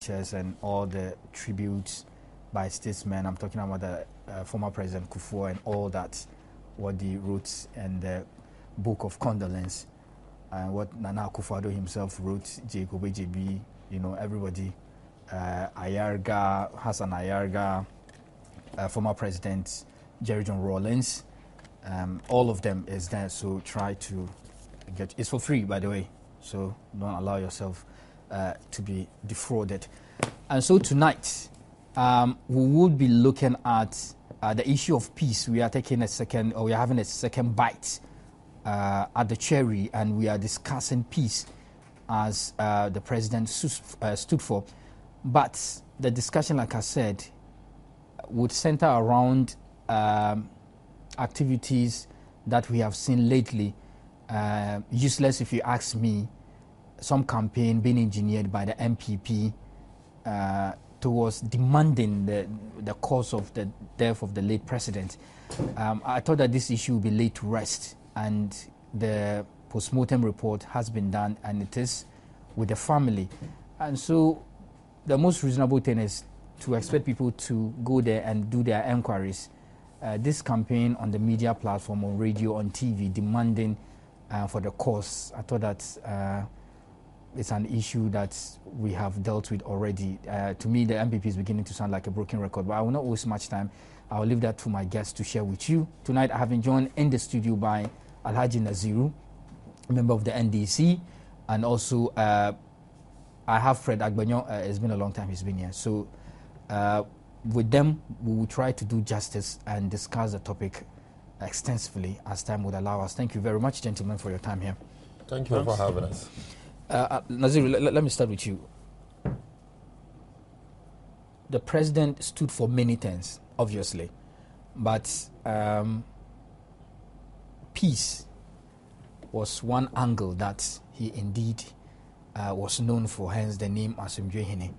pictures and all the tributes by statesmen. I'm talking about the former President Kufuor and all that, what he wrote, and the book of condolence, and what Nana Akufo-Addo himself wrote, Jacob AJB, everybody, Ayarga, Hassan Ayarga, former President Jerry John Rawlings, all of them is there. So try to get, it's for free, by the way, so don't allow yourself to be defrauded. And so tonight, we would be looking at the issue of peace. We are taking a second, or we are having a second bite at the cherry, and we are discussing peace as the president stood for. But the discussion, like I said, would center around activities that we have seen lately. Useless, if you ask me, some campaign being engineered by the MPP towards demanding the cause of the death of the late president. I thought that this issue would be laid to rest, and the post-mortem report has been done, and it is with the family. And so the most reasonable thing is to expect people to go there and do their enquiries. This campaign on the media platform, on radio, on TV, demanding for the cause, I thought that it's an issue that we have dealt with already. To me, the MPP is beginning to sound like a broken record, but I will not waste much time. I will leave that to my guests to share with you. Tonight, I have been joined in the studio by Alhaji Naziru, a member of the NDC, and also I have Fred Agbanyo. It's been a long time he's been here. So with them, we will try to do justice and discuss the topic extensively as time would allow us. Thank you very much, gentlemen, for your time here. Thank you for having us. Naziru, let me start with you. The president stood for many things, obviously, but peace was one angle that he indeed was known for, hence the name Asomdwehene.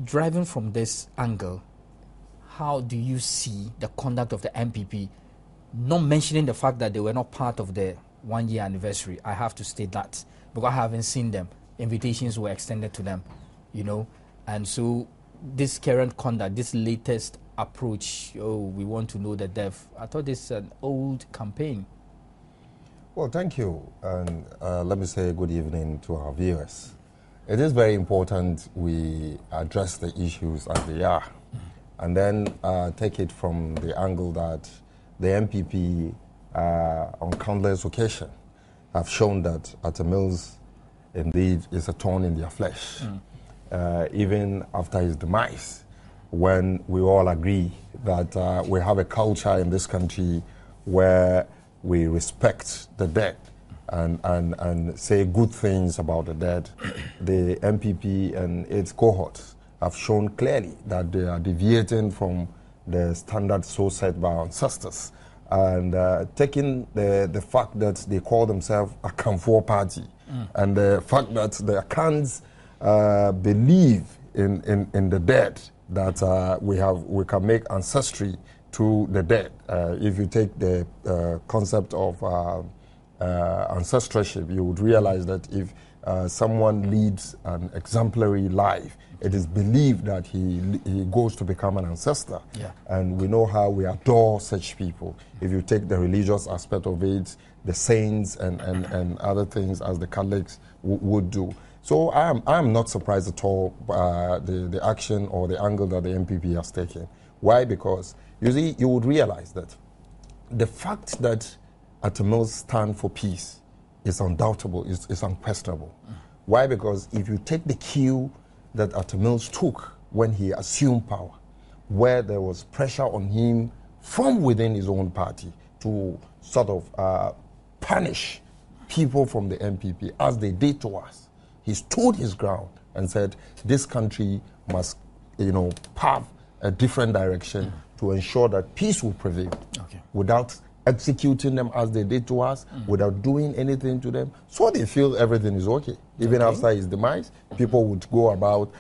Driving from this angle, how do you see the conduct of the MPP, not mentioning the fact that they were not part of the 1 year anniversary? I have to state that because I haven't seen them. Invitations were extended to them, and so this current conduct, this latest approach, we want to know the death. I thought this is an old campaign. Well, thank you, and let me say good evening to our viewers. It is very important we address the issues as they are, and then take it from the angle that the MPP on countless occasions have shown that Atta Mills indeed is a thorn in their flesh. Even after his demise, when we all agree that we have a culture in this country where we respect the dead and say good things about the dead, the MPP and its cohorts have shown clearly that they are deviating from the standards so set by our ancestors, and taking the fact that they call themselves a Kamfor party, and the fact that the Akans believe in the dead, that we can make ancestry to the dead. If you take the concept of ancestralship, you would realize that if someone leads an exemplary life, it is believed that he goes to become an ancestor. Yeah. And we know how we adore such people. If you take the religious aspect of it, the saints and other things as the Catholics would do. So I am not surprised at all by the action or the angle that the MPP has taken. Why? Because you see, you would realize that the fact that Atta Mills stand for peace is undoubtable, is unquestionable. Why? Because if you take the cue that Atta Mills took when he assumed power, where there was pressure on him from within his own party to sort of punish people from the MPP as they did to us, he stood his ground and said this country must, path a different direction to ensure that peace will prevail, without executing them as they did to us, without doing anything to them, so they feel everything is okay. Even after his demise, people would go about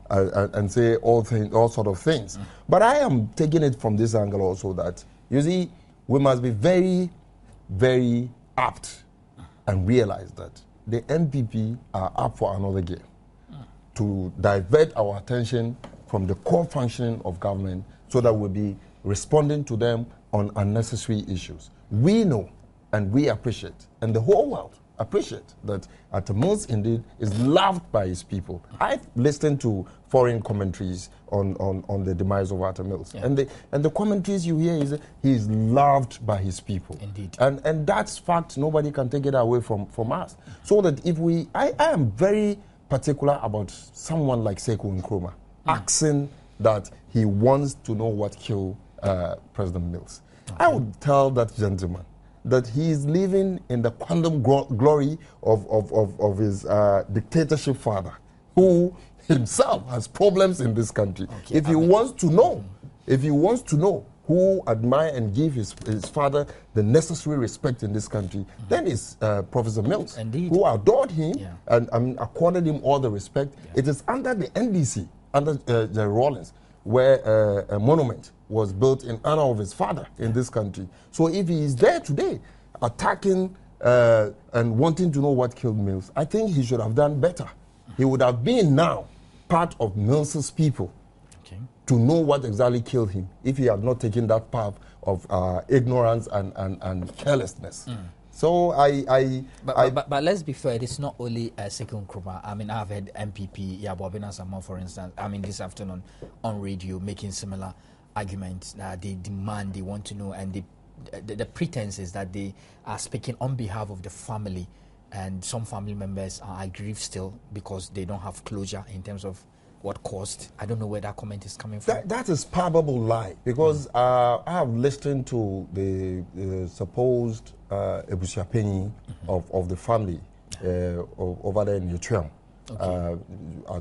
and say all sort of things. But I am taking it from this angle also that, you see, we must be very, very apt and realize that the MPP are up for another game to divert our attention from the core functioning of government so that we'll be responding to them on unnecessary issues. We know and we appreciate, and the whole world appreciate, that Atta Mills indeed is loved by his people. I've listened to foreign commentaries on the demise of Atta Mills, and the commentaries you hear is he's loved by his people. Indeed. And that's fact. Nobody can take it away from us. So that if I am very particular about someone like Sekou Nkrumah asking that he wants to know what killed President Mills. Okay. I would tell that gentleman that he is living in the quantum glory of his dictatorship father, who himself has problems in this country. Okay. If he wants to know who admire and give his father the necessary respect in this country, then it's Professor Mills, Indeed. who adored him and accorded him all the respect. Yeah. It is under the NDC, under Jerry Rawlings, where a monument was built in honor of his father in this country. So if he is there today attacking and wanting to know what killed Mills, I think he should have done better. He would have been now part of Mills's people to know what exactly killed him if he had not taken that path of ignorance and carelessness. So but let's be fair, it's not only Sekou Nkrumah. I mean, I've heard MPP Yabobina Samo, for instance, I mean, this afternoon on radio making similar arguments. They demand, they want to know, and the pretense is that they are speaking on behalf of the family, and some family members are aggrieved still because they don't have closure in terms of what caused. I don't know where that comment is coming from. That is probable lie, because I have listened to the supposed Ebusiapenyi of the family over there in Yatruam,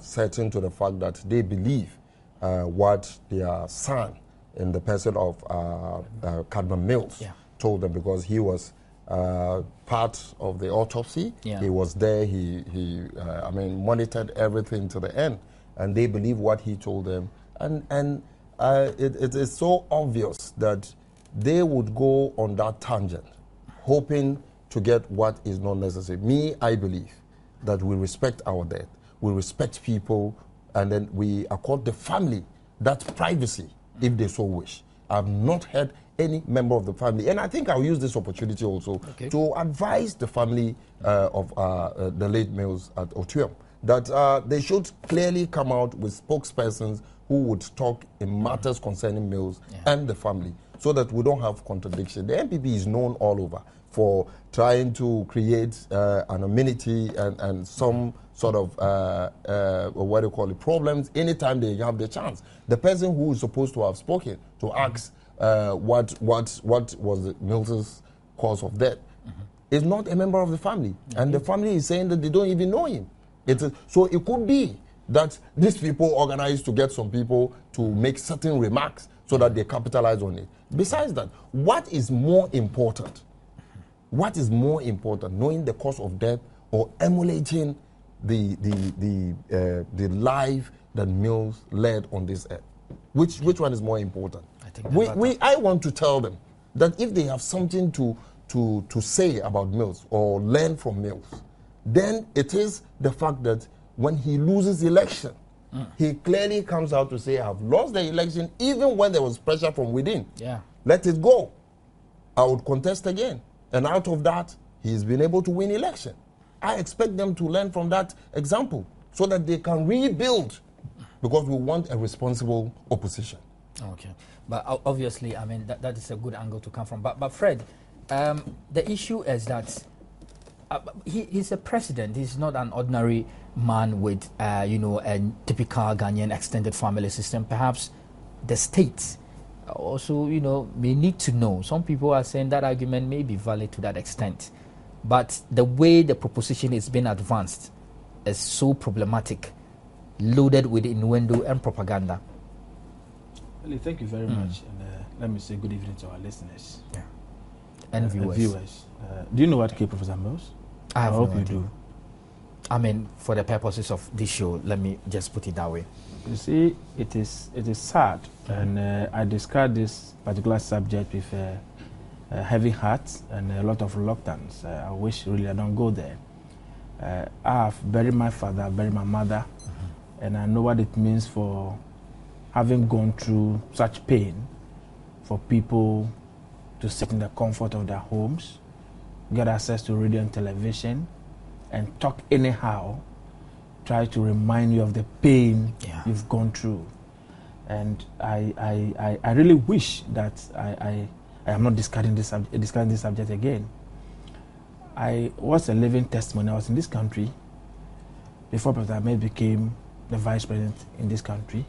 certain to the fact that they believe what their son in the person of Cadman Mills told them, because he was part of the autopsy. He was there. He monitored everything to the end, and they believe what he told them. And it is so obvious that they would go on that tangent, hoping to get what is not necessary. Me, I believe that we respect our dead, we respect people, and then we accord the family that privacy if they so wish. I've not heard any member of the family, and I think I'll use this opportunity also to advise the family of the late Mills at Otuam that they should clearly come out with spokespersons who would talk in matters concerning Mills and the family, so that we don't have contradiction. The MPP is known all over for trying to create an amenity and some sort of what do you call it, problems anytime they have the chance. The person who is supposed to have spoken to ask what was Mills's cause of death is not a member of the family, and the family is saying that they don't even know him. So it could be that these people organized to get some people to make certain remarks so that they capitalize on it. Besides that, what is more important? What is more important, knowing the cause of death or emulating the life that Mills led on this earth? Which one is more important? I want to tell them that if they have something to say about Mills or learn from Mills, then it is the fact that when he loses election, he clearly comes out to say, I've lost the election, even when there was pressure from within. Let it go. I would contest again. And out of that, he's been able to win election. I expect them to learn from that example so that they can rebuild, because we want a responsible opposition. Okay. But obviously, I mean, that is a good angle to come from. But Fred, the issue is that he's a president. He's not an ordinary man with, a typical Ghanaian extended family system. Perhaps the state also, may need to know. Some people are saying that argument may be valid to that extent. But the way the proposition is being advanced is so problematic, loaded with innuendo and propaganda. Well, thank you very much. And let me say good evening to our listeners. And viewers. Do you know what killed Professor Mills? I hope you do. I mean, for the purposes of this show, let me just put it that way. You see, it is sad, and I discuss this particular subject with a heavy heart and a lot of reluctance. I wish really I don't go there. I have buried my father, buried my mother, and I know what it means for having gone through such pain for people to sit in the comfort of their homes, get access to radio and television, and talk anyhow, try to remind you of the pain you've gone through. And I really wish that I am not discussing this subject again. I was a living testimony. I was in this country before President Ahmed became the vice president in this country.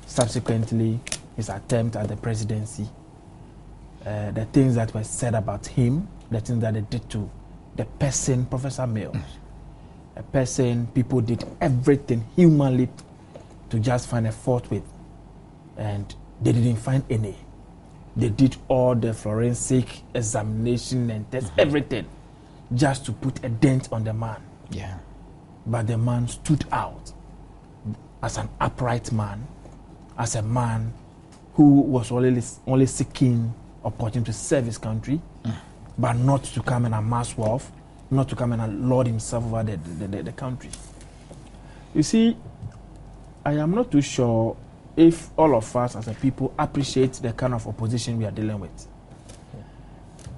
Subsequently, his attempt at the presidency, the things that were said about him, the things that they did to the person, Professor Mills, a person people did everything humanly to just find a fault with, and they didn't find any. They did all the forensic examination and test everything just to put a dent on the man. Yeah. But the man stood out as an upright man, as a man who was only seeking opportunity to serve his country, but not to come and amass wealth, not to come and lord himself over the country. You see, I am not too sure if all of us as a people appreciate the kind of opposition we are dealing with.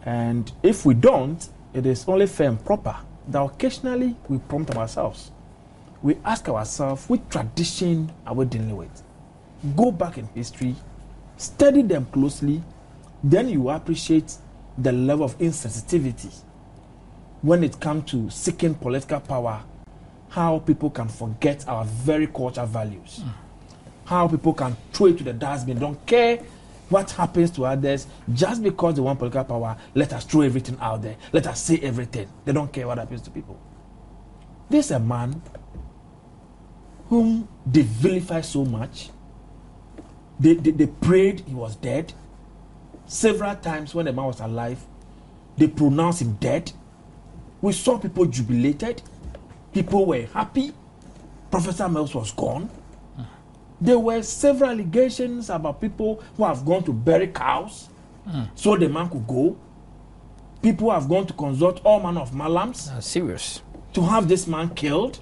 And if we don't, it is only fair and proper that occasionally we prompt ourselves. We ask ourselves, which tradition are we dealing with? Go back in history, study them closely, then you appreciate the level of insensitivity when it comes to seeking political power, how people can forget our very cultural values, how people can throw it to the dustbin, don't care what happens to others, just because they want political power, let us throw everything out there, let us say everything. They don't care what happens to people. This is a man whom they vilify so much. They prayed he was dead. Several times when the man was alive, they pronounced him dead. We saw people jubilated. People were happy. Professor Mills was gone. There were several allegations about people who have gone to bury cows so the man could go. People have gone to consult all manner of malams. Serious. To have this man killed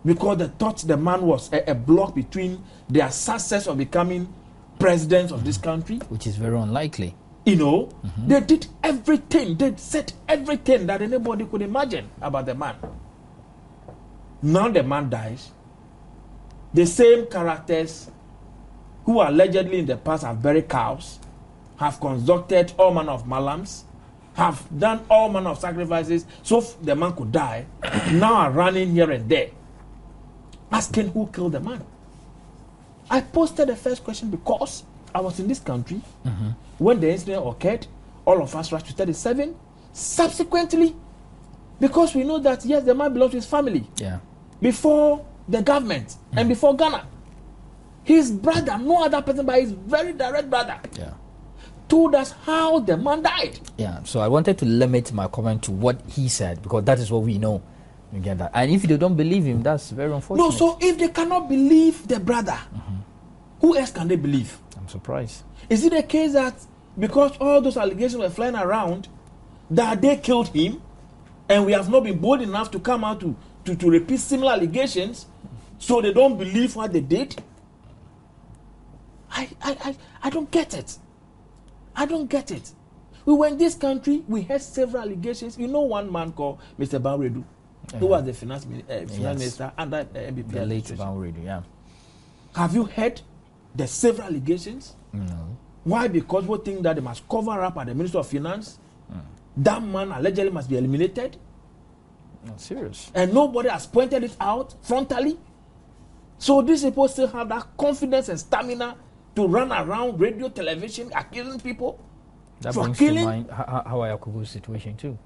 because they thought the man was a block between their success of becoming president of this country. Which is very unlikely. You know, they did everything. They said everything that anybody could imagine about the man. Now the man dies. The same characters who allegedly in the past have buried cows, have conducted all manner of malams, have done all manner of sacrifices so the man could die, now are running here and there, asking who killed the man. I posted the first question because I was in this country when the incident occurred. All of us rushed to 37. Subsequently, because we know that yes, the man belongs to his family. Yeah. Before the government and before Ghana, his brother, no other person but his very direct brother, told us how the man died. Yeah. So I wanted to limit my comment to what he said because that is what we know. You get that? And if they don't believe him, that's very unfortunate. No. So if they cannot believe the brother, who else can they believe? I'm surprised. Is it the case that because all those allegations were flying around, that they killed him, and we have not been bold enough to come out to repeat similar allegations, so they don't believe what they did? I don't get it. I don't get it. We were in this country, we had several allegations. You know one man called Mr. Banredu, who was the finance minister under MBP. The late Banredu, yeah. Have you heard the several allegations? No. Why? Because we think that they must cover up at the Minister of Finance. That man allegedly must be eliminated. Not serious. And nobody has pointed it out frontally. So these people still have that confidence and stamina to run around radio, television, accusing people That for brings killing. to mind Hawa Yakubu's situation too.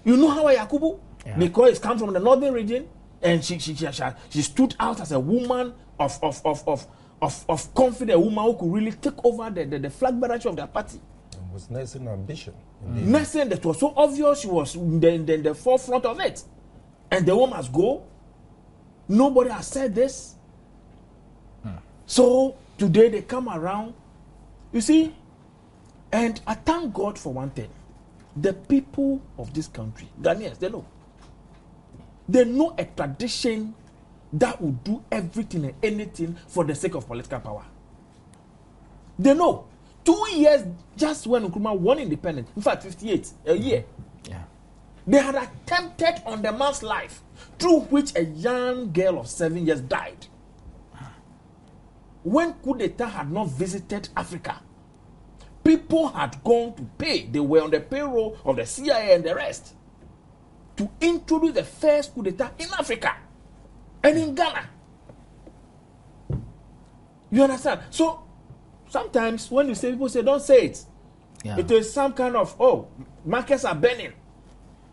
You know Hawa Yakubu? Yeah. Because it's come from the northern region, and she stood out as a woman of confident woman who could really take over the flag bearer of their party. It was nursing ambition. Nursing that was so obvious, she was in the forefront of it. And the woman must go. Nobody has said this. So today they come around. You see, and I thank God for one thing. The people of this country, Ghanaians, they know. They know a tradition that will do everything and anything for the sake of political power. They know. 2 years just when Nkrumah won independence, in fact 58, a year. Yeah. They had attempted on the man's life, through which a young girl of 7 years died. When coup d'etat had not visited Africa, people had gone to pay. They were on the payroll of the CIA and the rest to introduce the first coup d'etat in Africa and in Ghana. You understand? So sometimes when you say, people say, don't say it. Yeah. It is some kind of, oh, markets are burning.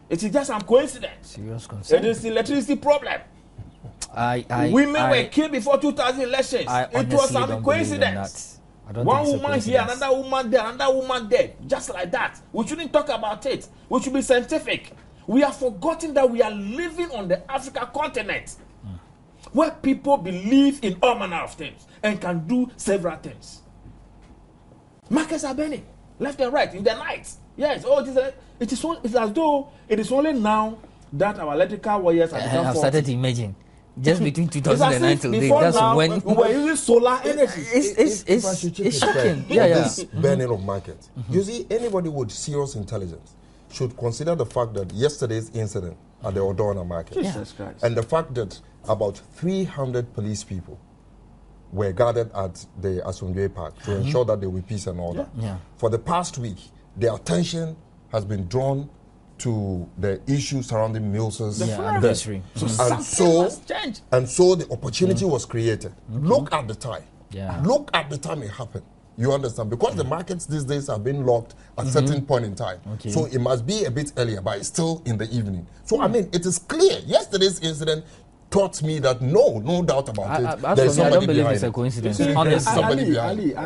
It is just some coincidence. Serious concern. It is the electricity problem. Women were killed before 2000 elections. It was some coincidence. One woman here, another woman there, another woman there. Just like that. We shouldn't talk about it. We should be scientific. We have forgotten that we are living on the Africa continent where people believe in all manner of things and can do several things. Markets are burning left and right in the night. Yes, it's as though it is only now that our electrical wires have started to imagine. Just between 2009 till today, that's now, when we were using solar energy. It's shocking. This burning of markets. You see, anybody with serious intelligence should consider the fact that yesterday's incident at the Odona market, and the fact that about 300 police people were gathered at the Asumdwe Park to ensure that there will be peace and order. Yeah. For the past week, their attention has been drawn to the issue surrounding Mills's anniversary. And so the opportunity was created. Look at the time. Yeah. Look at the time it happened. You understand? Because the markets these days have been locked at a certain point in time. Okay. So it must be a bit earlier, but it's still in the evening. So, I mean, it is clear. Yesterday's incident taught me that no doubt about it. There's somebody I don't believe behind it's a it. coincidence. Ali,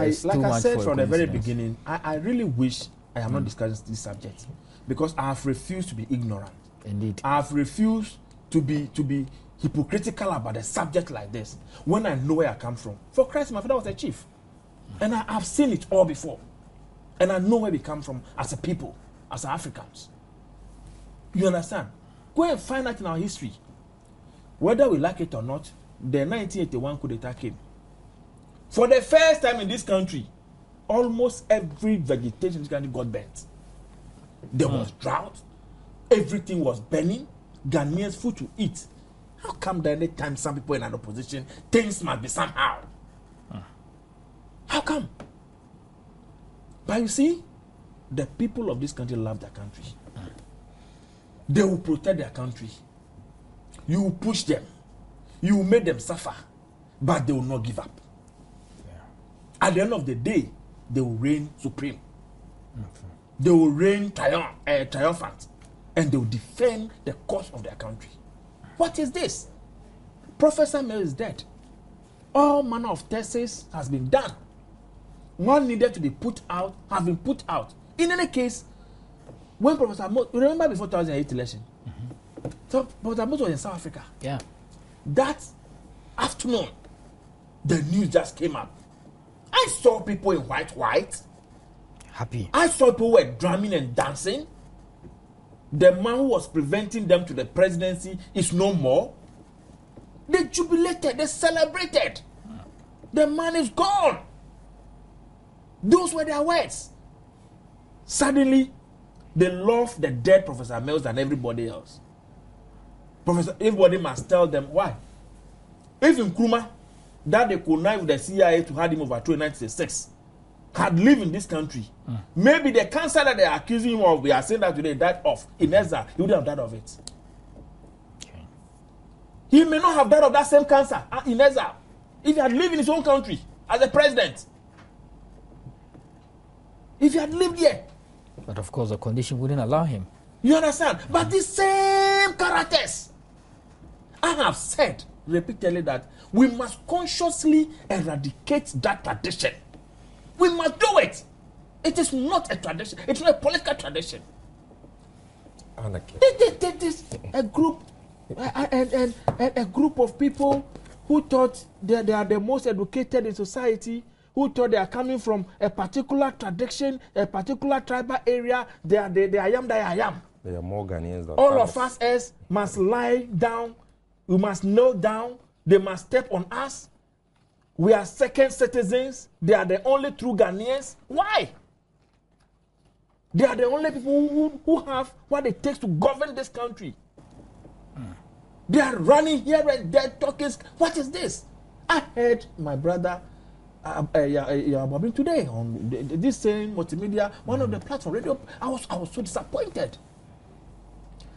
It's like too I much said for a from the very coincidence. beginning, I really wish I am not discussing this subject because I have refused to be ignorant. Indeed. I have refused to be hypocritical about a subject like this when I know where I come from. For Christ, my father was a chief, and I have seen it all before, and I know where we come from as a people, as Africans. You understand? Go and find out in our history. Whether we like it or not, the 1981 coup d'etat came. For the first time in this country, almost every vegetation in this country got burnt. There was drought. Everything was burning. Ghanaians food to eat. How come that any time some people in an opposition, things must be somehow? How come? But you see, the people of this country love their country. They will protect their country. You will push them. You will make them suffer. But they will not give up. At the end of the day, they will reign supreme. They will reign triumphant. And they will defend the cause of their country. What is this? Professor Mill is dead. All manner of thesis has been done. One needed to be put out, have been put out. In any case, when Professor Mill, you remember before 2008 election? So Professor Mill was in South Africa. Yeah. That afternoon, the news just came up. I saw people in white. Happy. I saw people were drumming and dancing. The man who was preventing them to the presidency is no more. They jubilated, they celebrated. The man is gone. Those were their words. Suddenly, they love the dead Professor Mills than everybody else. Everybody must tell them why. If Nkrumah, that they connived with the CIA to have him overthrown in 1966, had lived in this country, maybe the cancer that they are accusing him of, we are saying that today, died of in exile, he would have died of it. Okay. He may not have died of that same cancer in exile if he had lived in his own country as a president. If he had lived here. But of course, the condition wouldn't allow him. You understand? But the same characters. I have said repeatedly that we must consciously eradicate that tradition. We must do it. It is not a tradition. It's not a political tradition. It is a group, and a group of people who thought they are the most educated in society, who thought they are coming from a particular tradition, a particular tribal area. They are I am that I am. There are more Ghanaians than all of us must lie down. We must kneel down. They must step on us. We are second citizens. They are the only true Ghanaians. Why? They are the only people who have what it takes to govern this country. They are running here and there talking. What is this? I heard my brother today on this same multimedia, one of the platform radio. I was so disappointed.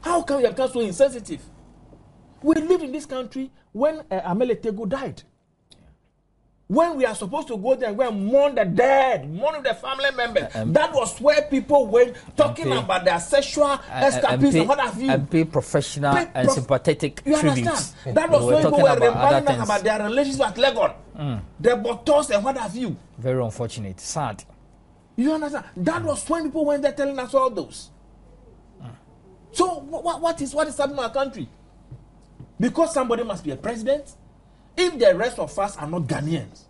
How can we have become so insensitive? We lived in this country when Amele Tego died. When we are supposed to go there and go and mourn the dead, mourn the family members, that was where people went talking about their sexual escapades and what have you. And pay professional and sympathetic you tributes. Understand? That was when people were reminding them about their relations at Legon, their bottles and what have you. Very unfortunate, sad. You understand? That was when people went there telling us all those. So what is happening in our country? Because somebody must be a president. If the rest of us are not Ghanaians,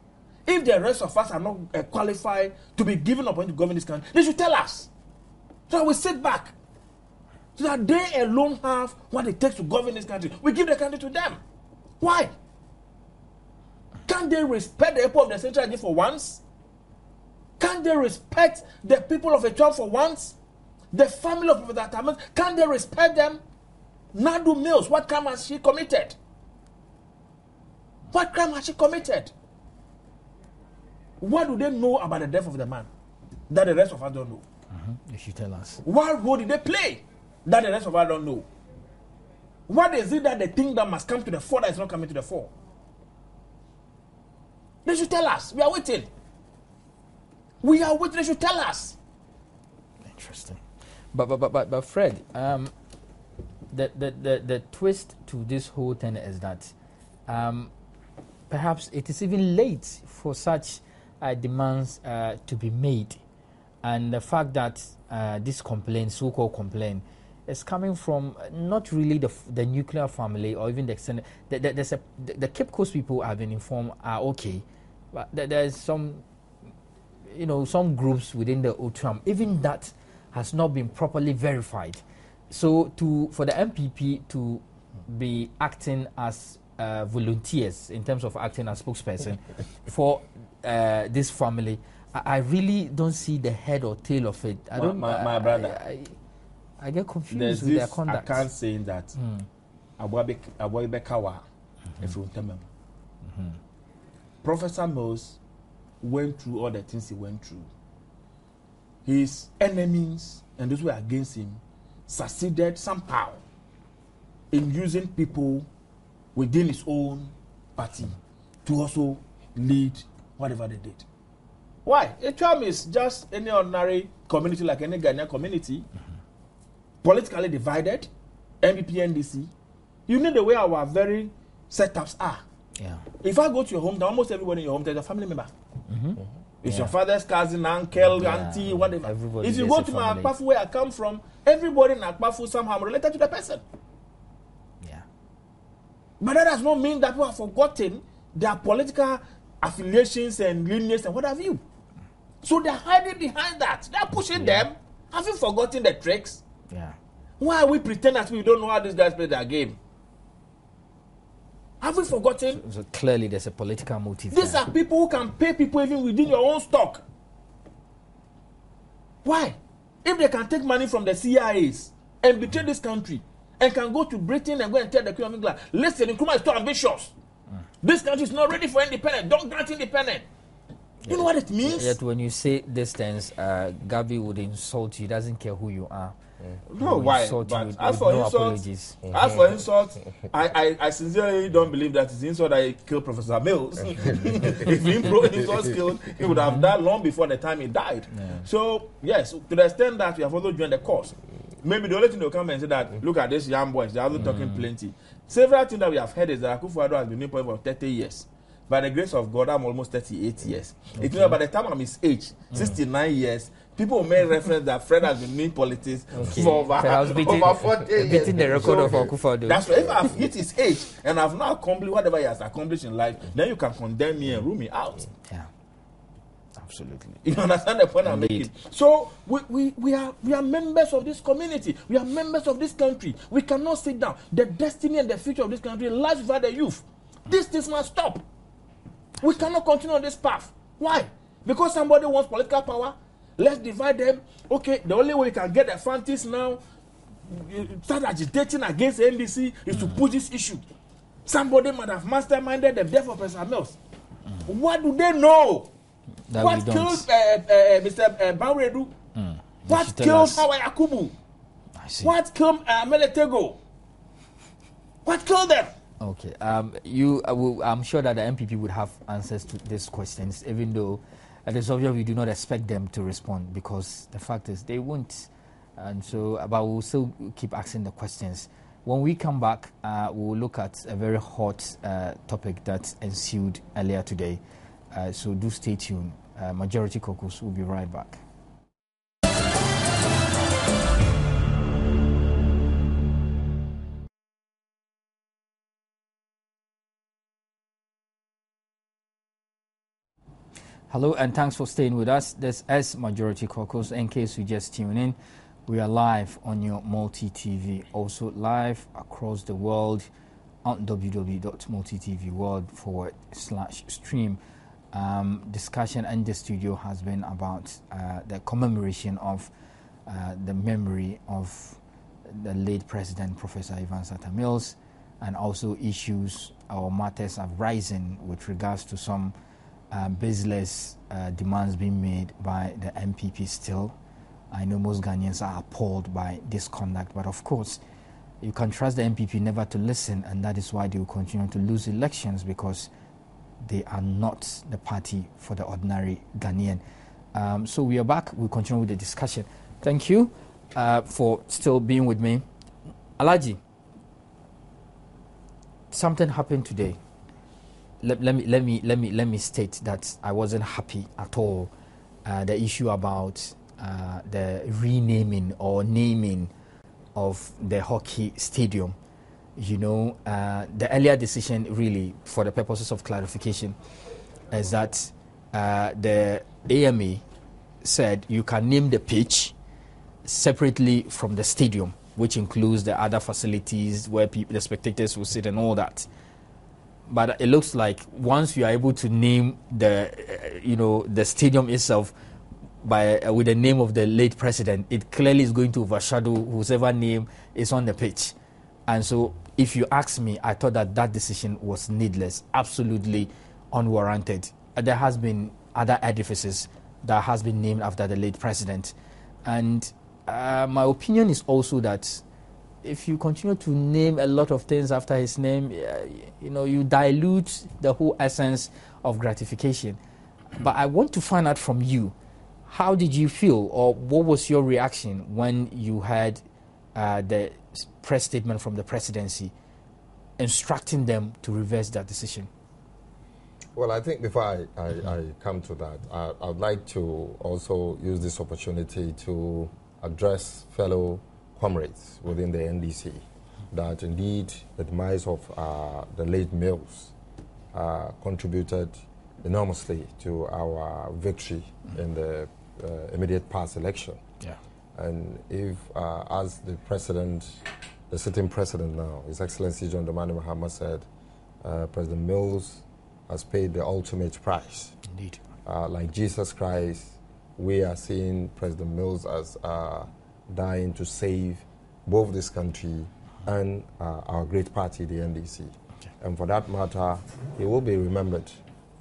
if the rest of us are not qualified to be given opportunity to govern this country, they should tell us. So that we sit back. So that they alone have what it takes to govern this country. We give the country to them. Why? Can't they respect the people of the Central Region for once? Can't they respect the people of Echom for once? The family of that time, can't they respect them? Nadu Mills, what crime has she committed? What crime has she committed? What do they know about the death of the man that the rest of us don't know? You should tell us. What role did they play that the rest of us don't know? What is it that they think that must come to the fore that is not coming to the fore? They should tell us. We are waiting. We are waiting. They should tell us. Interesting. But Fred, the twist to this whole thing is that perhaps it is even late for such demands to be made, and the fact that this complaint, so-called complaint, is coming from not really the nuclear family or even the extended. The Cape Coast people have been informed are okay, but there's some, some groups within the Outram, even that has not been properly verified. So for the MPP to be acting as volunteers in terms of acting as spokesperson for this family, I really don't see the head or tail of it. My brother, I get confused there's with this their conduct. I can't say that. Professor Mills went through all the things he went through. His enemies and those who were against him succeeded somehow in using people within his own party to also lead whatever they did. Why? Echom is just any ordinary community like any Ghanaian community, politically divided, MPP, NDC. You know the way our very setups are. Yeah. If I go to your hometown, almost everybody in your hometown is a family member. It's your father's cousin, uncle, auntie, whatever. Everybody, if you go to my Akpafu where I come from, everybody in Akpafu somehow related to the person. Yeah. But that does not mean that people have forgotten their political affiliations and lineage and what have you. So they're hiding behind that. They're pushing them. Have you forgotten the tricks? Yeah. Why are we pretending that we don't know how these guys play their game? Have we forgotten? So clearly there's a political motive. These are people who can pay people even within your own stock. Why? If they can take money from the CIAs and betray this country and can go to Britain and go and tell the Queen of England, listen, Nkrumah is too ambitious. This country is not ready for independence. Don't grant independence. You know what it means? Yet when you say these things, Gabi would insult you. He doesn't care who you are. No, why? But as for insult, I sincerely don't believe that it's insult that he killed Professor Mills. If he insult killed, he would have died long before the time he died. Yeah. So, yes, to the extent that we have also joined the cause, maybe the only thing they'll come and say that, look at these young boys, they're also talking plenty. Several things that we have heard is that Akufo-Addo has been in power for 30 years. By the grace of God, I'm almost 38 years. Okay. It means by the time I'm his age, 69 years, people may reference that Fred has been in politics for over 40 years. Beating the record of Akufo-Addo. That's why if I've hit his age and I've now accomplished whatever he has accomplished in life, then you can condemn me and rule me out. Yeah. Absolutely. You understand the point I'm making? So we are members of this community. We are members of this country. We cannot sit down. The destiny and the future of this country lies with the youth. These things must stop. We cannot continue on this path. Why? Because somebody wants political power. Let's divide them. Okay, the only way we can get the fancies now, start agitating against the NDC, is to push this issue. Somebody might have masterminded the death of President Mills. What do they know? That what killed Mr. Bauredu? What killed Hawa Yakubu? What killed Meletego? What killed them? Okay. I'm sure that the MPP would have answers to these questions, even though it is obvious we do not expect them to respond, because the fact is they won't. And so, but we'll still keep asking the questions. When we come back, we'll look at a very hot topic that ensued earlier today. So do stay tuned. Majority Caucus will be right back. Hello and thanks for staying with us. This is Majority Caucus. In case you just tune in, we are live on your multi-TV, also live across the world on www.multitvworld/stream. Discussion in the studio has been about the commemoration of the memory of the late President Professor Ivan Sata Mills, and also issues or matters have risen with regards to some baseless demands being made by the MPP still. I know most Ghanaians are appalled by this conduct, but of course, you can trust the MPP never to listen, and that is why they will continue to lose elections, because they are not the party for the ordinary Ghanaian. So we are back. We'll continue with the discussion. Thank you for still being with me. Alaji, something happened today. Let me state that I wasn't happy at all. The issue about the renaming or naming of the hockey stadium. You know, the earlier decision, really, for the purposes of clarification, is that the AMA said you can name the pitch separately from the stadium, which includes the other facilities where the spectators will sit and all that. But it looks like once you are able to name the stadium itself with the name of the late president, it clearly is going to overshadow whoever name is on the pitch. And so, if you ask me, I thought that decision was needless, absolutely unwarranted. There has been other edifices that has been named after the late president, and my opinion is also that if you continue to name a lot of things after his name, you dilute the whole essence of gratification. But I want to find out from you, how did you feel, or what was your reaction when you heard the press statement from the presidency instructing them to reverse that decision? Well, I think before I come to that, I'd like to also use this opportunity to address fellow comrades within the NDC that indeed the demise of the late Mills contributed enormously to our victory in the immediate past election. Yeah. And if, as the sitting president now, His Excellency John Dramani Mahama said, President Mills has paid the ultimate price. Indeed. Like Jesus Christ, we are seeing President Mills as dying to save both this country and our great party, the NDC. Okay. And for that matter, he will be remembered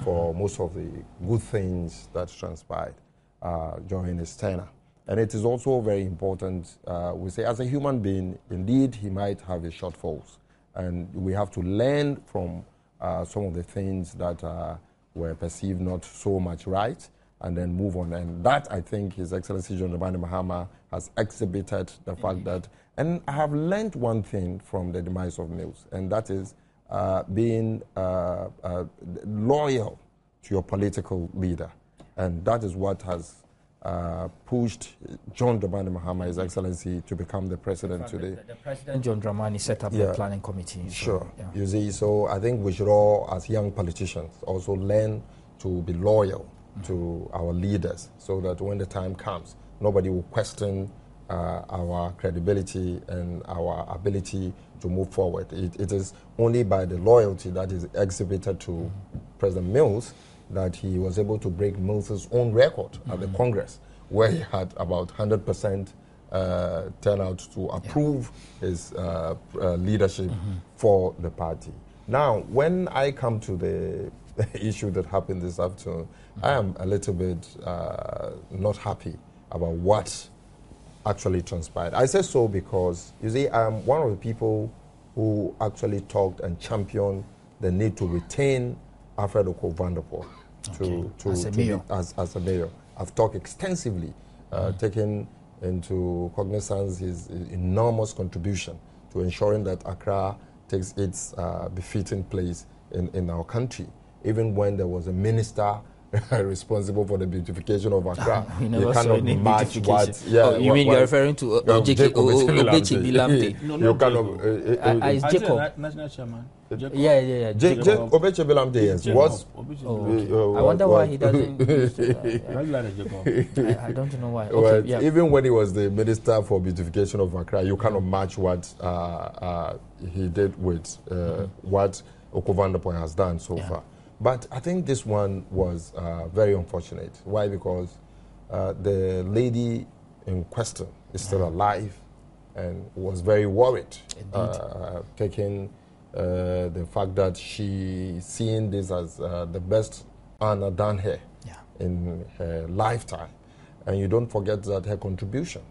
for most of the good things that transpired during his tenure. And it is also very important, we say, as a human being, indeed, he might have his shortfalls. And we have to learn from some of the things that were perceived not so much right, and then move on. And that, I think, His Excellency John Dramani Mahama has exhibited the fact that, and I have learned one thing from the demise of Mills, and that is being loyal to your political leader. And that is what has pushed John Dramani Mahama, His Excellency, to become the president today. The President John Dramani set up the planning committee. So, sure. You see, so I think we should all, as young politicians, also learn to be loyal to our leaders, so that when the time comes, nobody will question our credibility and our ability to move forward. It is only by the loyalty that is exhibited to President Mills that he was able to break Mills's own record at the Congress, where he had about 100% turnout to approve his leadership for the party. Now, when I come to the issue that happened this afternoon, I am a little bit not happy about what actually transpired. I say so because, you see, I'm one of the people who actually talked and championed the need to retain Alfred Oko-Vanderpoel as a mayor. I've talked extensively, taking into cognizance his enormous contribution to ensuring that Accra takes its befitting place in our country. Even when there was a minister responsible for the beautification of Accra, you cannot match what. Yeah, oh, you mean you're referring to Obechi Bilamte? No, you cannot. It's Jacob. National chairman. Yeah. Jacob Obechi Bilamte, yes. I wonder why he doesn't. I don't know why. Okay, well, even when he was the minister for beautification of Accra, you cannot match what he did with what Oko-Vanderpoel has done so far. But I think this one was very unfortunate. Why? Because the lady in question is still alive and was very worried, taking the fact that she seeing this as the best honor done here in her lifetime. And you don't forget that her contribution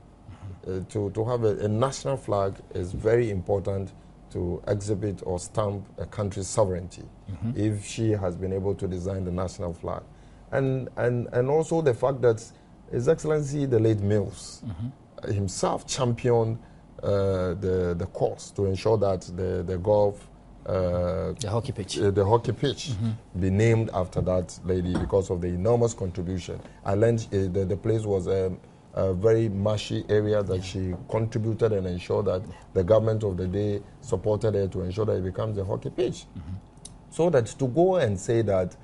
to have a national flag is very important to exhibit or stamp a country's sovereignty if she has been able to design the national flag. And also the fact that His Excellency the late Mills himself championed the cause to ensure that the golf the hockey pitch be named after that lady because of the enormous contribution. I learned the place was a very marshy area that she contributed and ensured that the government of the day supported her to ensure that it becomes a hockey pitch. So that to go and say that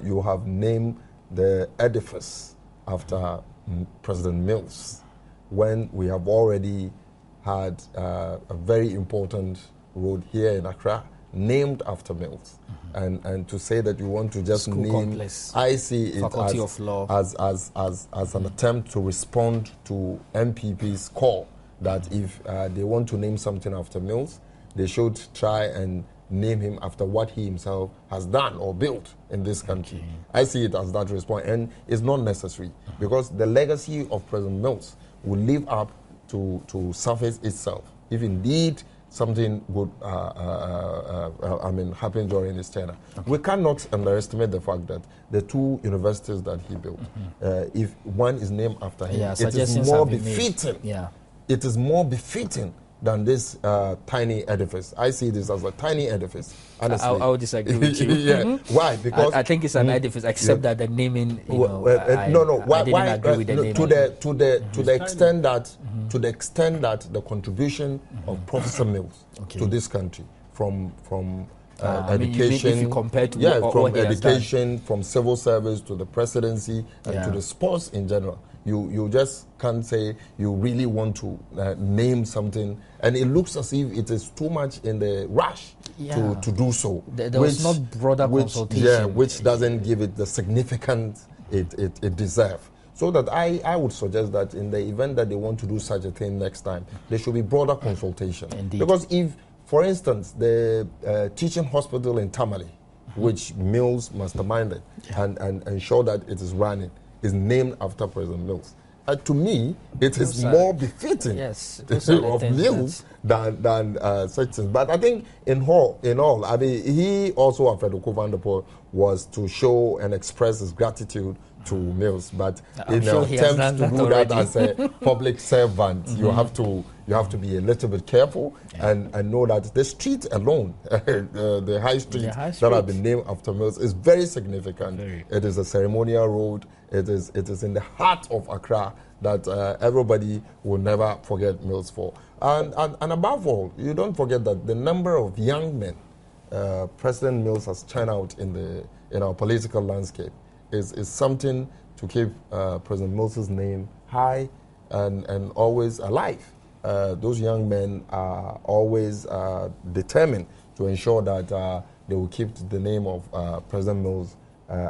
you have named the edifice after President Mills, when we have already had a very important road here in Accra named after Mills, and to say that you want to just School name complex, I see it Faculty of Law. as an attempt to respond to MPP's call that if they want to name something after Mills, they should try and name him after what he himself has done or built in this country. I see it as that response, and it's not necessary because the legacy of President Mills will live up to surface itself if indeed something good happened during his tenure. We cannot underestimate the fact that the two universities that he built, if one is named after him, it is more befitting. It is more befitting than this tiny edifice. I see this as a tiny edifice. Honestly. I would disagree with you. Why? Because I think it's an edifice, except that the naming. I didn't agree with the naming. To the extent that the contribution of Professor Mills to this country from education, if you compare to from education, from civil service to the presidency and to the sports in general. You just can't say you really want to name something, and it looks as if it is too much in the rush to do so. There was not broader consultation. Which doesn't give it the significance it deserves. So that I would suggest that in the event that they want to do such a thing next time, there should be broader consultation. Indeed. Because if, for instance, the teaching hospital in Tamale, which Mills masterminded and ensure that it is running, is named after President Mills. To me, it is more befitting of Mills than such things. But I think in all, I mean, he also, Alfred Oko-Vanderpoel, was to show and express his gratitude to Mills. But in an attempt to do that as a public servant, you have to be a little bit careful and know that the street alone, the high street that have been named after Mills, is very significant. It is a ceremonial road. It is in the heart of Accra that everybody will never forget Mills for. And above all, you don't forget that the number of young men President Mills has churned out in our political landscape is something to keep President Mills' name high and always alive. Those young men are always determined to ensure that they will keep the name of President Mills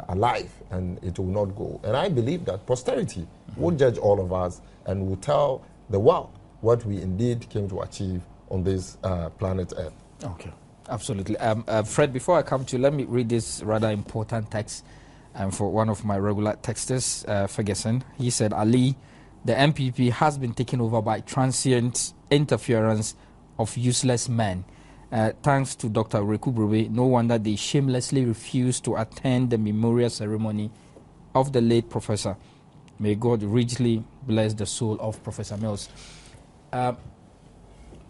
alive, and it will not go. And I believe that posterity will judge all of us and will tell the world what we indeed came to achieve on this planet Earth. Okay, absolutely. Fred, before I come to you, let me read this rather important text for one of my regular texters, Ferguson. He said, Ali, the MPP has been taken over by transient interference of useless men. Thanks to Dr. Rekubrube, no wonder they shamelessly refused to attend the memorial ceremony of the late professor. May God richly bless the soul of Professor Mills.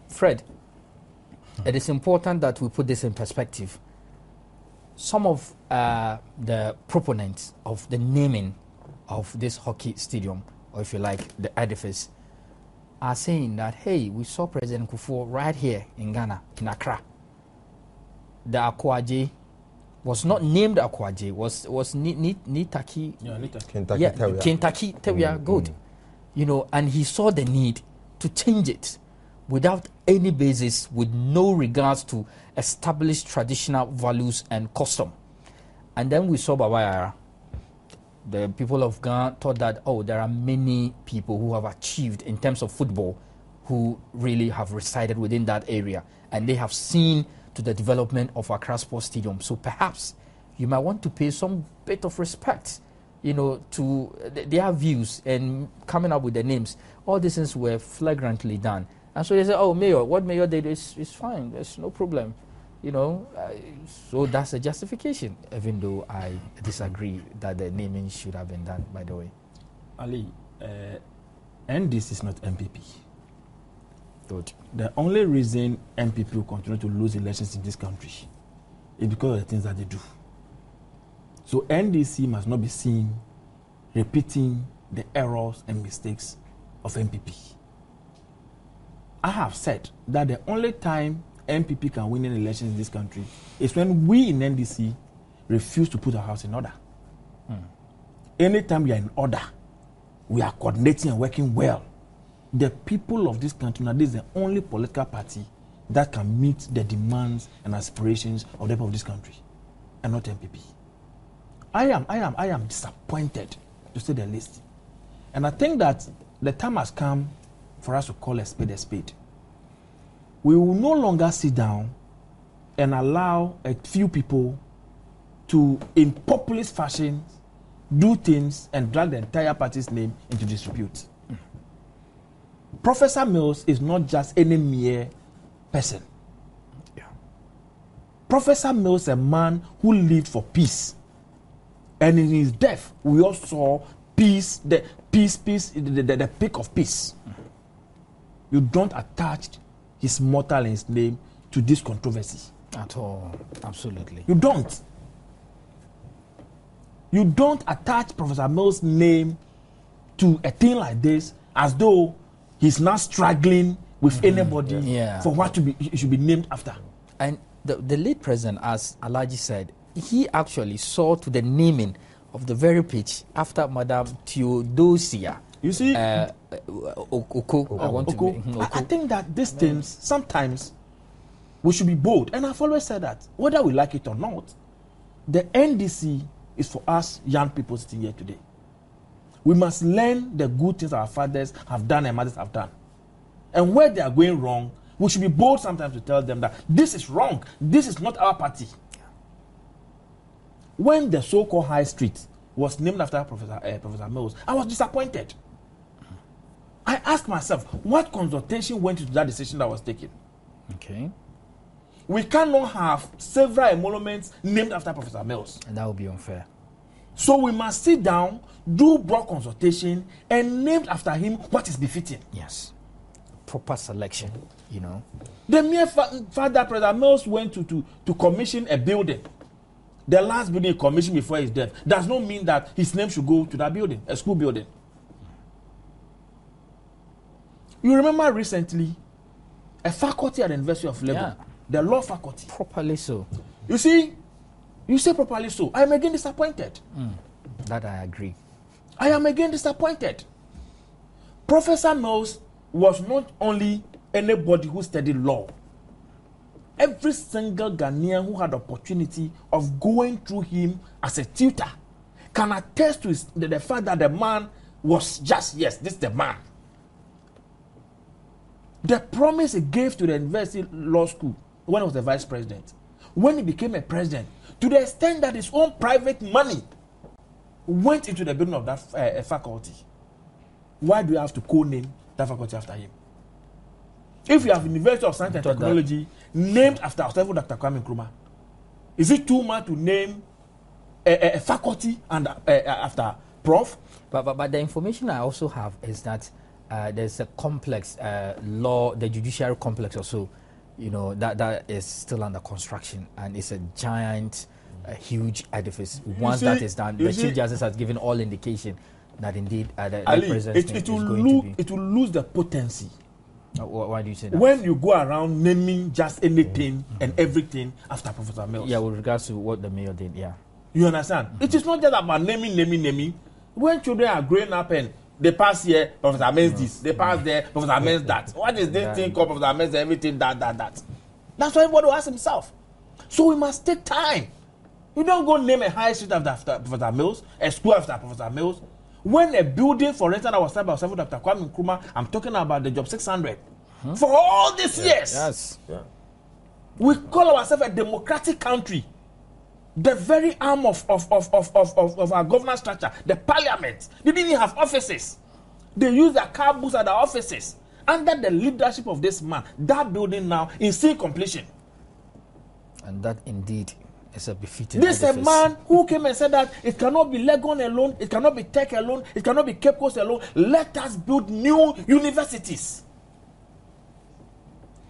Fred, it is important that we put this in perspective. Some of the proponents of the naming of this hockey stadium, or if you like, the edifice, are saying that, hey, we saw President Kufuor right here in Ghana, in Accra. The Akwaje was not named Akwaje, was Nitaki. Yeah, Kentucky Tewia, good. You know, and he saw the need to change it without any basis, with no regards to established traditional values and custom. And then we saw Baba Yara. The people of Ghana thought that, oh, there are many people who have achieved in terms of football who really have resided within that area, and they have seen to the development of Accra Sports Stadium. So perhaps you might want to pay some bit of respect, you know, to their views and coming up with the names. All these things were flagrantly done. And so they said, oh, Mayor, what Mayor did is fine. There's no problem. You know, so that's a justification, even though I disagree that the naming should have been done, by the way. Ali, NDC is not MPP. Good. The only reason MPP will continue to lose elections in this country is because of the things that they do. So NDC must not be seen repeating the errors and mistakes of MPP. I have said that the only time MPP can win an election in this country is when we in NDC refuse to put our house in order. Anytime we are in order, we are coordinating and working well. The people of this country, now this is the only political party that can meet the demands and aspirations of the people of this country, and not MPP. I am disappointed, to say the least. And I think that the time has come for us to call a spade a spade. We will no longer sit down and allow a few people to, in populist fashion, do things and drag the entire party's name into disrepute. Professor Mills is not just any mere person. Yeah. Professor Mills is a man who lived for peace. And in his death, we all saw peace, the peak of peace. You don't attach his mortal and his name to this controversy. At all. Absolutely. You don't. You don't attach Professor Mills' name to a thing like this as though he's not struggling with anybody for what it should be named after. And the late president, as Alaji said, he actually saw to the naming of the very pitch after Madame Theodosia. You see, Oko. I think that these things, sometimes we should be bold. And I've always said that, whether we like it or not, the NDC is for us young people sitting here today. We must learn the good things our fathers have done and mothers have done. And where they are going wrong, we should be bold sometimes to tell them that this is wrong. This is not our party. When the so-called High Street was named after Professor Mills, I was disappointed. I asked myself, what consultation went into that decision that was taken? Okay. We cannot have several emoluments named after Professor Mills. And that would be unfair. So we must sit down, do broad consultation, and name after him what is befitting. Yes. Proper selection, you know. The mere fact that President Mills went to commission a building, the last building he commissioned before his death, does not mean that his name should go to that building, a school building. You remember recently, a faculty at the University of Lagos, the law faculty. Properly so. You see, you say properly so. I'm again disappointed. That I agree. I am again disappointed. Professor Mills was not only anybody who studied law. Every single Ghanaian who had opportunity of going through him as a tutor can attest to the fact that the man was just, yes, this is the man. The promise he gave to the University Law School when he was the vice president, when he became a president, to the extent that his own private money went into the building of that faculty. Why do you have to co-name that faculty after him? If you have University of Science and Technology named after Dr. Kwame Nkrumah, is it too much to name a faculty and after Prof? But the information I also have is that there's a complex law, the judiciary complex also, that is still under construction, and it's a giant, huge edifice. Once that is done, the Chief Justice has given all indication that indeed the president is going to be. It will lose the potency. Why do you say that? When you go around naming just anything and everything after Professor Mills. Yeah, with regards to what the mayor did, yeah. You understand? It is not just about naming. When children are growing up and they pass here, Professor Mills this, they pass there, Professor Mills that. What is this thing called Professor Mills, everything that? That's why everybody will ask himself. So we must take time. You don't go name a high street after Professor Mills, a school after Professor Mills. When a building, for instance, I was talking about Dr. Kwame Nkrumah, I'm talking about the Job 600. For all these years, yes, we call ourselves a democratic country. The very arm of our governance structure, the parliament, they didn't even have offices. They use their car booths at the offices. Under the leadership of this man, that building now is seeing completion. And that indeed is a befitting This edifice. is a man who came and said that it cannot be Legon alone, it cannot be Tech alone, it cannot be Cape Coast alone. Let us build new universities.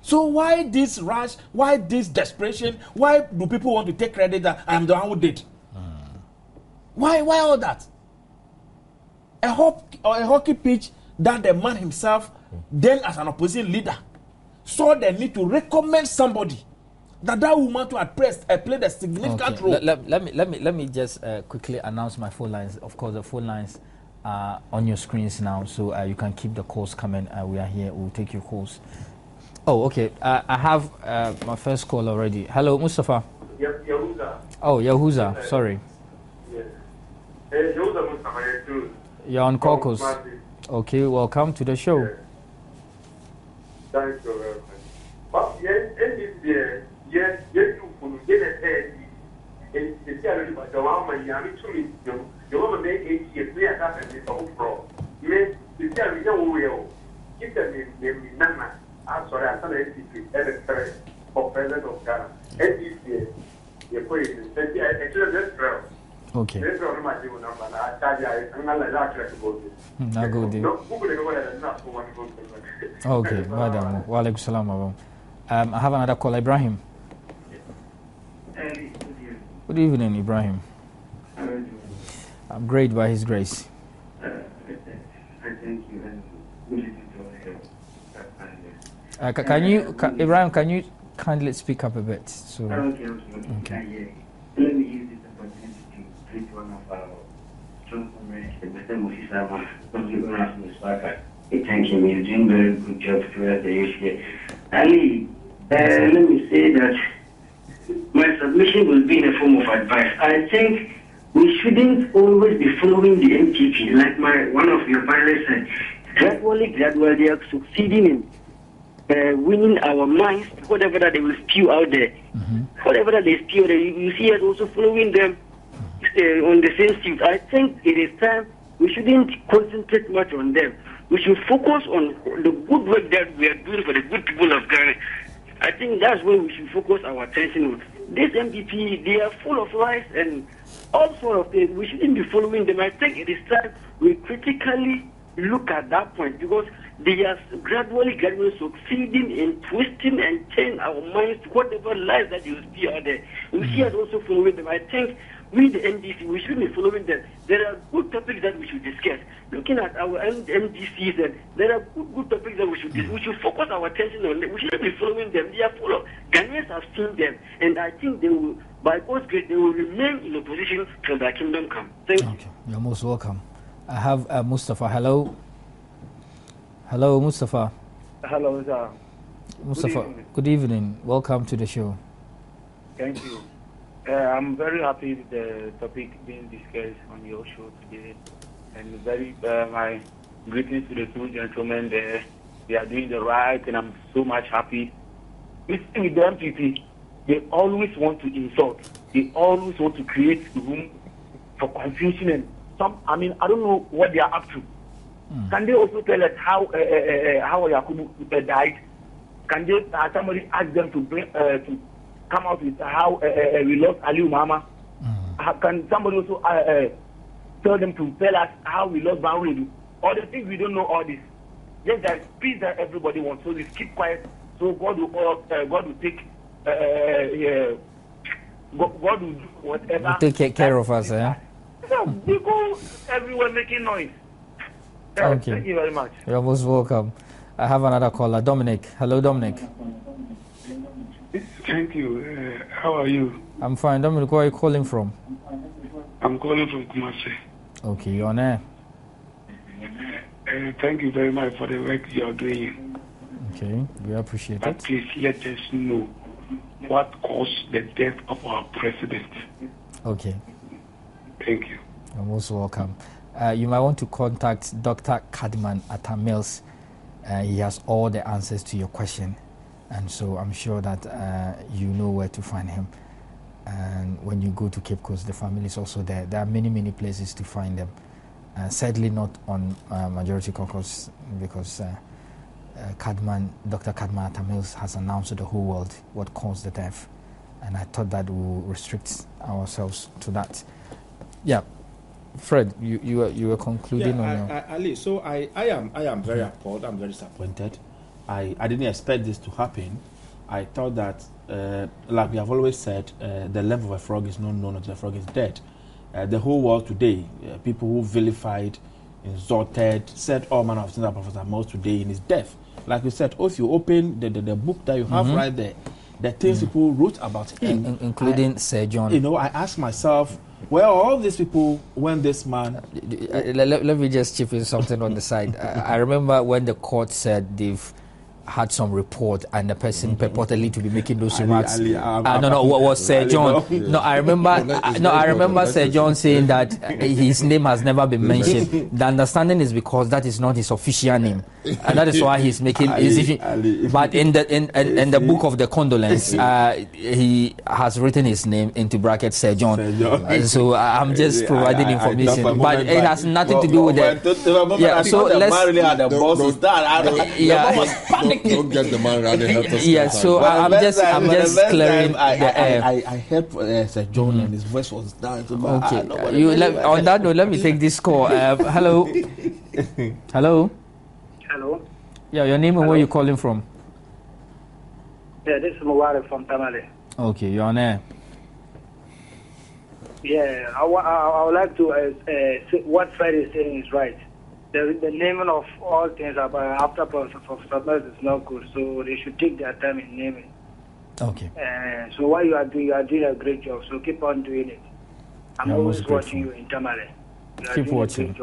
So why this rush? Why this desperation? Why do people want to take credit that I am the one who did? Why all that? A hockey pitch that the man himself, then as an opposition leader, saw the need to recommend somebody that woman to have played a significant role. Let me just quickly announce my phone lines. Of course, the phone lines are on your screens now, so you can keep the calls coming. We are here. We'll take your calls. Oh, okay. I have my first call already. Hello, Mustafa. Yahuza. Oh, Yahuza. Sorry. Yes. Yahuza Mustafa. You're on Caucus. Okay, welcome to the show. Yes. Thank you very much. But yes, you could get a head. It's already about the one my young to me. You want to make 8 years. We are having this whole pro. Yes, it's already will. Give them in Nana. I'm sorry, I'm sorry, NDC, for President of Ghana. NDC, you put it in. Actually, that's true. Okay. That's all my number. I charge you. I'm not like that. I'll go there. Okay, madam. Wa alaikum salam. I have another call, Ibrahim. Good evening, Ibrahim. I'm great by His grace. I thank you and good evening to Ibrahim, can you kindly speak up a bit? So. Okay. Let me use this opportunity to greet one of our strong comrades, Mr. Mufisa. Thank him. He's doing very good job throughout the year. Ali, let me say that my submission will be in a form of advice. I think we shouldn't always be following the MPP, like one of your pilots said. Gradually, they are succeeding in winning our minds, whatever that they will spew out there. Whatever that they spew there, you see us also following them on the same street. I think it is time we shouldn't concentrate much on them. We should focus on the good work that we are doing for the good people of Ghana. I think that's where we should focus our attention on. This MPP, they are full of lies and all sort of things. We shouldn't be following them. I think it is time we critically look at that point, because they are gradually succeeding in twisting and turning our minds to whatever lies that you see out there. We see us also following them. I think we the NDC, we should be following them. There are good topics that we should discuss. Looking at our MDCs, and there are good topics that we should focus our attention on. We shouldn't be following them. They are full of Ghanaians have seen them, and I think they will, by God's grace, they will remain in opposition till their kingdom come. Thank you. You're most welcome. I have Mustafa. Hello. Hello, Mustafa. Hello, sir. Mustafa, good evening. Welcome to the show. Thank you. I'm very happy with the topic being discussed on your show today. And my greetings to the two gentlemen there. They are doing the right, and I'm so much happy. With the MPP, they always want to insult. They always want to create room for confusion. And I don't know what they are up to. Can they also tell us how Yakubu died? Can they somebody ask them to come out with how we lost Aliu Mama? Can somebody also tell them to tell us how we lost Banredu? All the things we don't know all this. Just that peace that everybody wants. So we keep quiet. So God will take God will do whatever. Will take care of us, eh? No, they go everywhere making noise. Okay. Thank you very much. You're most welcome. I have another caller, Dominic. Hello, Dominic. Thank you. How are you? I'm fine. Dominic, where are you calling from? I'm calling from Kumasi. Okay, you're on air. Thank you very much for the work you're doing. Okay, we appreciate but it. Please let us know what caused the death of our president. Okay. Thank you. You're most welcome. You might want to contact Dr. Kadman Atamils. He has all the answers to your question. And so I'm sure that you know where to find him. And when you go to Cape Coast, the family is also there. There are many, many places to find them. Sadly not on Majority Caucus, because Dr. Kadman Atamils has announced to the whole world what caused the death. And I thought that we will restrict ourselves to that. Yeah. Fred, you were concluding on your... Ali, so I am very appalled. I'm very disappointed. I didn't expect this to happen. I thought that, like we have always said, the life of a frog is not known until the frog is dead. The whole world today, people who vilified, insulted, said all manner of things about Professor Moss today in his death. Like you said, if you open the book that you have right there, the things people wrote about him, including Sir John. You know, I asked myself, where are all these people when this man... Let me just chip in something on the side. I remember when the court said they've had some report and the person purportedly to be making those remarks. What was Sir John? No, I remember Sir John saying that his name has never been mentioned. The understanding is because that is not his official name, and that is why he's making. But in the book of the condolence, he has written his name into brackets Sir John. So I'm just providing information, but it has nothing to do with the. Yeah, so let's. Don't get the man running. Yeah, so I'm just clearing the air. I heard Sir John and his voice was down. Okay. On that note, let me take this call. Hello. Hello. Hello. Yeah, your name and where you calling from? Yeah, this is Muwari from Tamale. Okay, you're on air. Yeah, I would like to say what Fred is saying is right. The naming of all things after Professor Mills is not good, so they should take their time in naming. Okay. So what you are doing a great job, so keep on doing it. I'm always watching you in Tamale. Keep watching.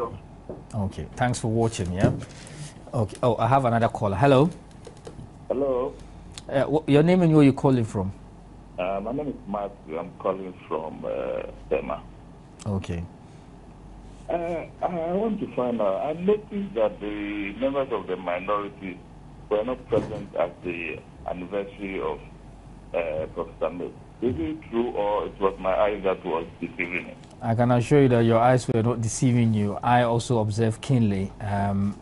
Okay, thanks for watching, yeah? Okay, I have another caller. Hello. Hello. Your name and where you calling from? My name is Matthew. I'm calling from Tema. Okay. I want to find out. I noticed that the members of the minority were not present at the anniversary of Professor Mills. Is it true, or it was my eyes that was deceiving me? I can assure you that your eyes were not deceiving you. I also observed keenly.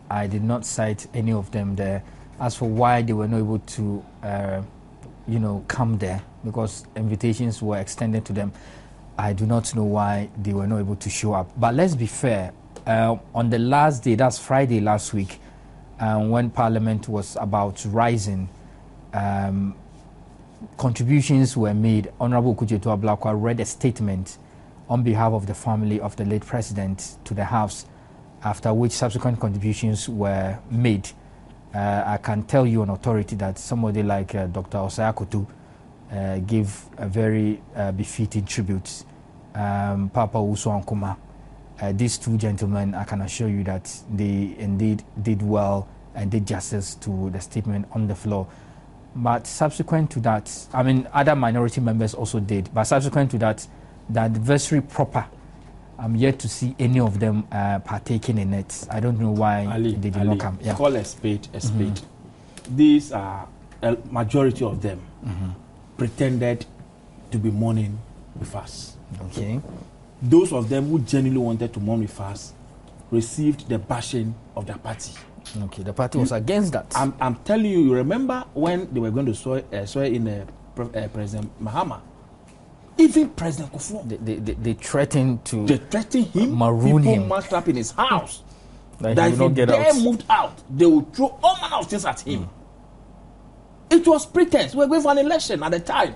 I did not cite any of them there. As for why they were not able to, come there, because invitations were extended to them, I do not know why they were not able to show up. But let's be fair. On the last day, that's Friday last week, when Parliament was about rising, contributions were made. Honorable Kuchetu Ablakwa read a statement on behalf of the family of the late president to the House, after which subsequent contributions were made. I can tell you on authority that somebody like Dr. Osayakutu gave a very befitting tribute. Papa Uso Ankuma. These two gentlemen, I can assure you that they indeed did well and did justice to the statement on the floor. But subsequent to that, I mean, other minority members also did, but subsequent to that, the adversary proper, I'm yet to see any of them partaking in it. I don't know why they did not come. Yeah. Call a spade a spade. These are, a majority of them pretended to be mourning with us. Okay. Those of them who genuinely wanted to mourn with us received the bashing of their party. Okay, the party was against that. I'm telling you, you remember when they were going to swear in President Mahama? Even President Kufuor. They threatened to him, maroon him, marched up in his house. that That he if will not he get out. moved out, they would throw all manner of things at him. It was pretense. We were going for an election at the time.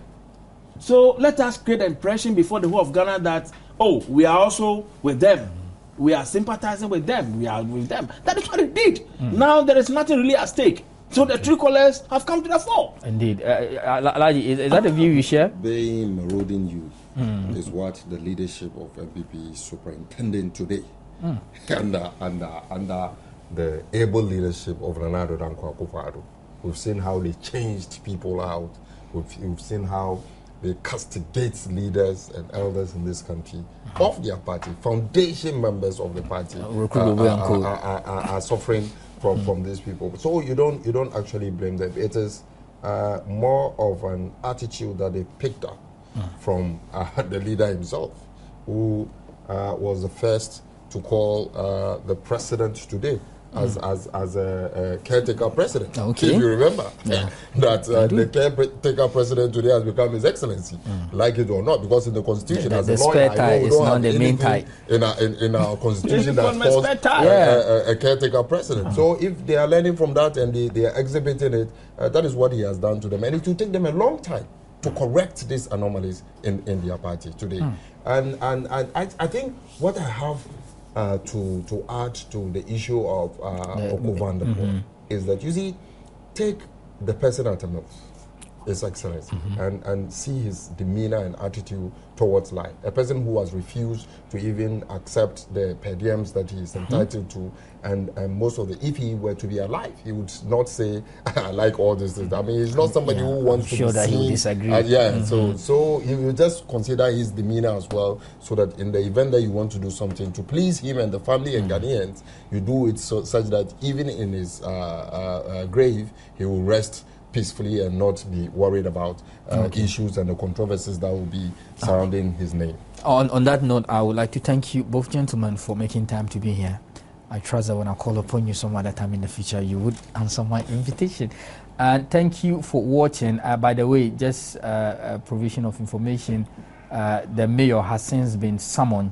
So let us create the impression before the whole of Ghana that, oh, we are also with them. We are sympathizing with them. We are with them. That is what it did. Now there is nothing really at stake. So the true colours have come to the fore. Indeed. Alaji, is that the view you share? They marauding youth is what the leadership of MPP is superintending today. Under the able leadership of Ronaldo Dankwa Akufo-Addo. We've seen how they changed people out. We've seen how they castigate leaders and elders in this country of their party. Foundation members of the party are suffering from these people. So you don't actually blame them. It is more of an attitude that they picked up from the leader himself, who was the first to call the president today as a caretaker president. Okay. If you remember that the caretaker president today has become His Excellency, like it or not, because in the Constitution, as a lawyer, I know we don't have the main tie in our Constitution that calls a caretaker president. So if they are learning from that and they are exhibiting it, that is what he has done to them, and it will take them a long time to correct these anomalies in their party today. And I think what I have to add to the issue of Okuvan is that, you see, take the person at the His Excellency, and see his demeanor and attitude towards life. A person who has refused to even accept the per diems that he is entitled to, and most of the, if he were to be alive, he would not say, I like all this. I mean, he's not somebody who wants to be that seen. He disagree. So you just consider his demeanor as well, so that in the event that you want to do something to please him and the family and Ghanaians, you do it such that even in his grave, he will rest peacefully and not be worried about issues and the controversies that will be surrounding his name. On that note, I would like to thank you, both gentlemen, for making time to be here. I trust that when I call upon you some other time in the future, you would answer my invitation. And thank you for watching. By the way, just a provision of information, the mayor has since been summoned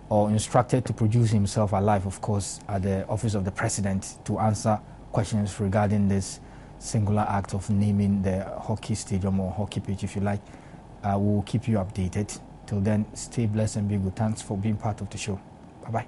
or instructed to produce himself alive, of course, at the office of the president to answer questions regarding this singular act of naming the hockey stadium or hockey pitch, if you like. We will keep you updated. Till then, stay blessed and be good. Thanks for being part of the show. Bye-bye.